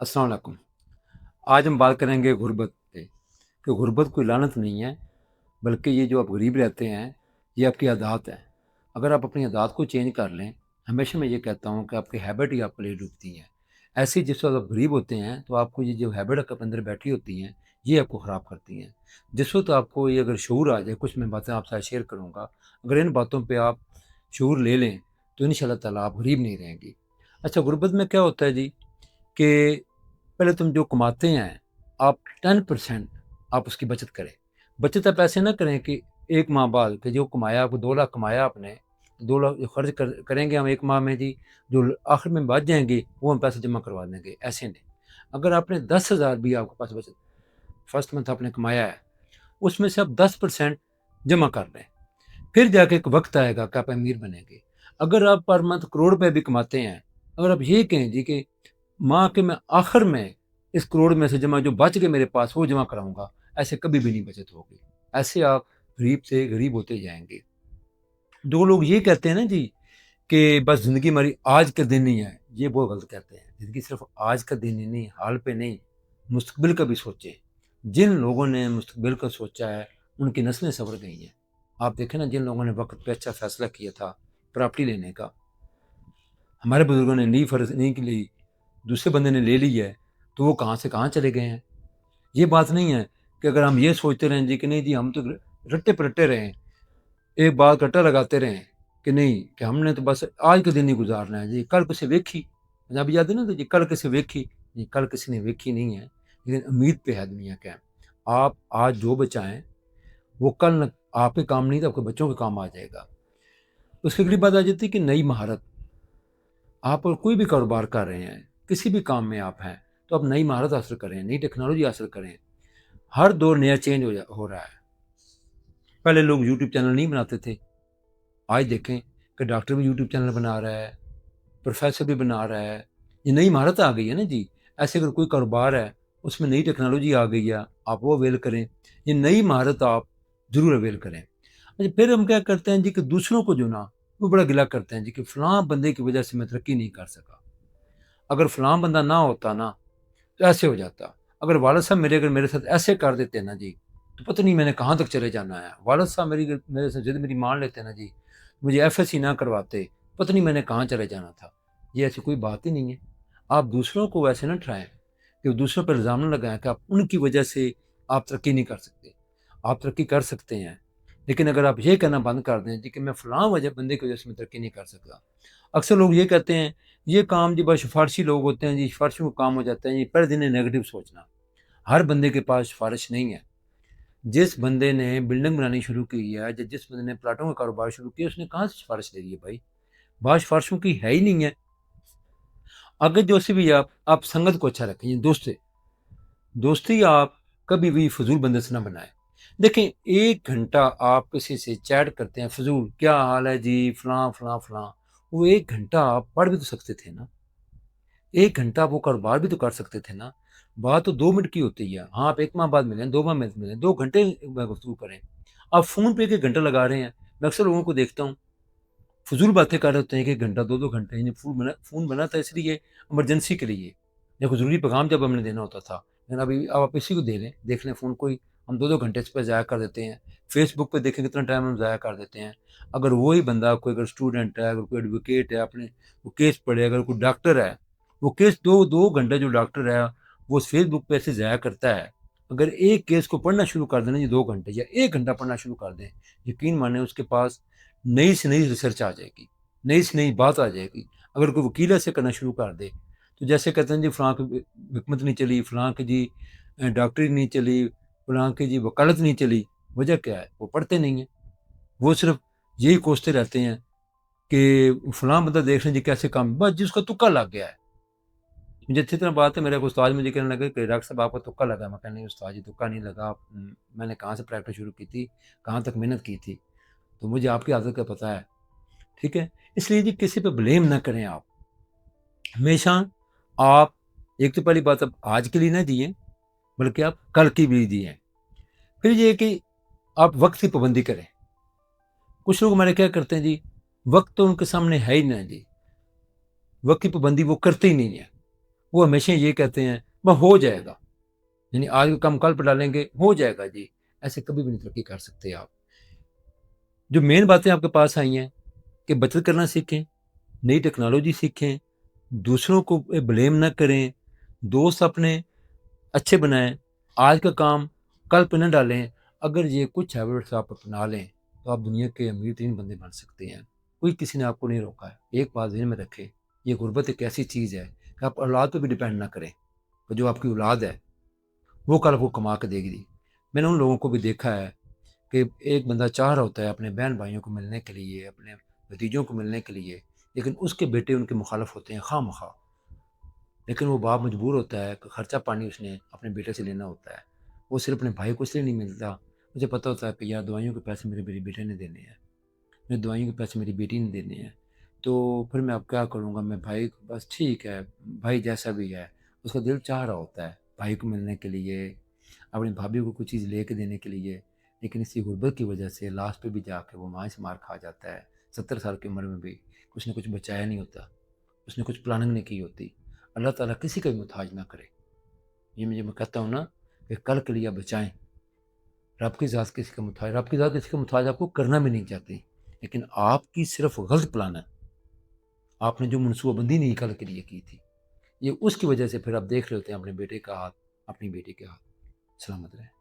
अस्सलाम वालेकुम। आज हम बात करेंगे गुर्बत पे कि गुर्बत कोई लानत नहीं है, बल्कि ये जो आप गरीब रहते हैं, ये आपकी आदत है। अगर आप अपनी आदत को चेंज कर लें, हमेशा मैं ये कहता हूँ कि आपकी हैबिट ही आपके लिए डूबती हैं। ऐसे ही जिस वक़्त आप गरीब होते हैं, तो आपको ये जो हैबिट आपके अंदर बैठी होती हैं, ये आपको ख़राब करती हैं। जिस वक़्त आपको ये अगर शऊर आ जाए, कुछ मैं बातें आपसे आज शेयर करूँगा, अगर इन बातों पे आप शऊर ले लें, तो इंशाअल्लाह ताला आप गरीब नहीं रहेंगे। अच्छा, गुर्बत में क्या होता है जी कि पहले तुम जो कमाते हैं, आप 10% आप उसकी बचत करें। बचत आप ऐसे ना करें कि 1 माह बाद कि जो कमाया आपको 2 लाख कमाया आपने, 2 लाख जो खर्च करेंगे हम 1 माह में जी, जो आखिर में बच जाएँगे, वो हम पैसे जमा करवा देंगे, ऐसे नहीं। अगर आपने 10,000 भी आपके पास बचत फर्स्ट मंथ आपने कमाया है, उसमें से आप 10% जमा कर लें। फिर जाके एक वक़्त आएगा कि आप अमीर बनेंगे। अगर आप पर मंथ करोड़ रुपए भी कमाते हैं, अगर आप ये कहें जी कि माह के मैं आखिर में इस करोड़ में से जमा जो बच गए मेरे पास वो जमा कराऊंगा, ऐसे कभी भी नहीं बचत होगी। ऐसे आप गरीब से गरीब होते जाएंगे। दो लोग ये कहते हैं ना जी कि बस जिंदगी हमारी आज का दिन ही है, ये बहुत गलत कहते हैं। जिंदगी सिर्फ आज का दिन ही नहीं, हाल पे नहीं, मुस्तकबिल का भी सोचे। जिन लोगों ने मुस्तकबिल का सोचा है, उनकी नस्लें संवर गई हैं। आप देखें ना, जिन लोगों ने वक्त पे अच्छा फैसला किया था प्रॉपर्टी लेने का, हमारे बुजुर्गों ने ली फर्ज नहीं की ली, दूसरे बंदे ने ले ली है, तो वो कहाँ से कहाँ चले गए हैं। ये बात नहीं है कि अगर हम ये सोचते रहें जी कि नहीं जी हम तो रट्टे पलट्टे रहें, एक बात रट्टा लगाते रहें कि नहीं कि हमने तो बस आज का दिन ही गुजारना है जी, कल किसी वेखी। पंजाबी याद है ना, तो जी कल किसी वेखी, जी कल किसी ने वेखी नहीं है, लेकिन उम्मीद पे है दुनिया का। आप आज जो बचाएं वो कल न आपके काम नहीं तो आपके बच्चों के काम आ जाएगा। उसकी अगली बात आ जाती है कि नई महारत। आप कोई भी कारोबार कर रहे हैं, किसी भी काम में आप हैं, तो आप नई महारत हासिल करें, नई टेक्नोलॉजी हासिल करें। हर दौर नया चेंज हो रहा है। पहले लोग यूट्यूब चैनल नहीं बनाते थे, आज देखें कि डॉक्टर भी यूट्यूब चैनल बना रहा है, प्रोफेसर भी बना रहा है। ये नई महारत आ गई है ना जी। ऐसे अगर कोई कारोबार है, उसमें नई टेक्नोलॉजी आ गई है, आप वो अवेल करें। ये नई महारत आप ज़रूर अवेल करें। अच्छा, फिर हम क्या करते हैं जी कि दूसरों को जो ना, वो बड़ा गिला करते हैं जी कि फ़लाँ बंदे की वजह से मैं तरक्की नहीं कर सका। अगर फ़लाँ बंदा ना होता ना, तो ऐसे हो जाता। अगर वालिद साहब अगर मेरे साथ ऐसे कर देते ना जी, तो पता नहीं मैंने कहाँ तक चले जाना है। वालिद साहब मेरे से ज़िद मेरी मान लेते ना जी, मुझे एफएससी ना करवाते, पता नहीं मैंने कहाँ चले जाना था। ये ऐसी कोई बात ही नहीं है। आप दूसरों को वैसे ना ठहराएँ कि दूसरों पर इल्ज़ाम ना लगाएँ कि आप उनकी वजह से आप तरक्की नहीं कर सकते। आप तरक्की कर सकते हैं, लेकिन अगर आप ये कहना बंद कर दें जी कि मैं फ़लाँ बंदे की वजह से मैं तरक्की नहीं कर सकता। अक्सर लोग ये कहते हैं, ये काम जी बस सिफ़ारशी लोग होते हैं जी, सिफ़ारिशों का काम हो जाता है जी, पहले दिन है नेगेटिव सोचना। हर बंदे के पास सिफ़ारिश नहीं है। जिस बंदे ने बिल्डिंग बनानी शुरू की है, ज जिस बंदे ने प्लाटों का कारोबार शुरू किया, उसने कहाँ से सिफ़ारिश ले ली है भाई? बात सिफ़ारिशों की है ही नहीं है। अगर जो से भी आप संगत को अच्छा रखें, दोस्ती दोस्ती आप कभी भी फ़िज़ूल बंदे से ना बनाएँ। देखें, 1 घंटा आप किसी से चैट करते हैं फ़िज़ूल, क्या हाल है जी? फलाँ, फलाँ, फलाँ। वो 1 घंटा आप पढ़ भी तो सकते थे ना। 1 घंटा वो कारोबार भी तो कर सकते थे ना। बात तो 2 मिनट की होती है। हाँ, आप 1 माह बाद मिलें, 2 माह बाद मिलें, 2 घंटे गुफ्तगू करें। आप फ़ोन पे 1-1 घंटा लगा रहे हैं। मैं अक्सर लोगों को देखता हूँ, फ़िज़ूल बातें कर रहे होते हैं 1-1 घंटा, 2-2 घंटे। ये फ़ोन बना था इसलिए इमरजेंसी के लिए, या कोई ज़रूरी पैगाम जब हमें देना होता था। लेकिन अभी अब आप इसी को देख लें फ़ोन को ही, हम 2-2 घंटे इस पे ज़ाया कर देते हैं। फ़ेसबुक पे देखें कितना टाइम हम ज़ाया कर देते हैं। अगर वही बंदा कोई अगर स्टूडेंट है, अगर कोई एडवोकेट है, अपने वो केस पढ़े, अगर कोई डॉक्टर है, वो केस 2-2 घंटे जो डॉक्टर है, वो फ़ेसबुक पे ऐसे ज़ाया करता है। अगर एक केस को पढ़ना शुरू कर दें ना जी 2 घंटे या 1 घंटा पढ़ना शुरू कर दें, यकीन मानिए उसके पास नई से नई रिसर्च आ जाएगी, नई से नई बात आ जाएगी। अगर कोई वकील ऐसे करना शुरू कर दे, तो जैसे कहते हैं जी फलाँ की हिकमत नहीं चली, फलाँ की जी डॉक्टरी नहीं चली, फलाँ की जी वकालत नहीं चली, वजह क्या है? वो पढ़ते नहीं हैं। वो सिर्फ़ यही कोसते रहते हैं कि फलाँ बंदा देख लें जी कैसे काम, बस जी उसका तुक्का लग गया है। मुझे अच्छी तरह बात है, मेरा एक उस्ताद मुझे कहने लगे कि डॉक्टर साहब आपका तुक्का लगा। मैं कहा नहीं उस्ताद जी, तुक्का नहीं लगा। मैंने कहाँ से प्रैक्टिस शुरू की थी, कहाँ तक मेहनत की थी, तो मुझे आपकी आदत का पता है। ठीक है? इसलिए जी किसी पे ब्लेम ना करें आप। हमेशा आप, एक तो पहली बात, आप आज के लिए ना जिएँ, बल्कि आप कल की भी जिएँ। फिर ये है कि आप वक़्त की पाबंदी करें। कुछ लोग हमारे क्या करते हैं जी, वक़्त तो उनके सामने है ही ना जी, वक़्त की पाबंदी वो करते ही नहीं हैं। وہ ہمیشہ یہ کہتے ہیں وہ ہو جائے گا، یعنی آج کا کام کل پہ ڈالیں گے، ہو جائے گا جی. ایسے کبھی بھی نہیں ترقی کر سکتے آپ. جو مین باتیں آپ کے پاس آئی ہیں کہ بچت کرنا سیکھیں، نئی ٹیکنالوجی سیکھیں، دوسروں کو بلیم نہ کریں، دوست اپنے اچھے بنائیں، آج کا کام کل پہ نہ ڈالیں. اگر یہ کچھ ہیبٹس آپ اپنا لیں تو آپ دنیا کے امیر ترین بندے بن سکتے ہیں. کوئی کسی نے آپ کو نہیں روکا ہے. ایک بات ذہن میں رکھے، یہ غربت ایک ایسی چیز ہے کہ آپ اولاد پہ بھی ڈیپینڈ نہ کریں. جو آپ کی اولاد ہے وہ کل کو کما کے دے گی. میں نے ان لوگوں کو بھی دیکھا ہے کہ ایک بندہ چاہ رہا ہوتا ہے اپنے بہن بھائیوں کو ملنے کے لیے، اپنے بھتیجوں کو ملنے کے لیے، لیکن اس کے بیٹے ان کے مخالف ہوتے ہیں خواہ مخواہ. لیکن وہ باپ مجبور ہوتا ہے کہ خرچہ پانی اس نے اپنے بیٹے سے لینا ہوتا ہے. وہ صرف اپنے بھائی کو اس لیے نہیں ملتا، مجھے پتہ ہوتا ہے کہ یار دوائیوں کے پیسے میرے بیٹے نے دینے ہیں، میرے دوائیوں کے پیسے میری بیٹی نے دینے ہیں، تو پھر میں اب کیا کروں گا. میں بھائی بس ٹھیک ہے، بھائی جیسا بھی ہے اس کا دل چاہ رہا ہوتا ہے بھائی کو ملنے کے لیے، اپنی بھابھی کو کچھ چیز لے کے دینے کے لیے، لیکن اسی غربت کی وجہ سے لاسٹ پہ بھی جا کے وہ ماں سے مار کھا جاتا ہے. 70 سال کی عمر میں بھی کچھ نہ کچھ بچایا نہیں ہوتا، اس نے کچھ پلاننگ نہیں کی ہوتی. اللہ تعالیٰ کسی کا بھی محتاج نہ کرے. یہ میں کہتا ہوں نا کہ کل کے لیے بچائیں. رب کی ذات کسی کا محتاج، رب کی ذات کسی کا محتاج آپ کو کرنا بھی نہیں چاہتی، لیکن آپ کی صرف غلط پلان ہے. آپ نے جو منصوبہ بندی نہیں کل کے لیے کی تھی، یہ اس کی وجہ سے پھر آپ دیکھ رہے ہوتے ہیں اپنے بیٹے کا ہاتھ، اپنی بیٹی کے ہاتھ. سلامت رہیں.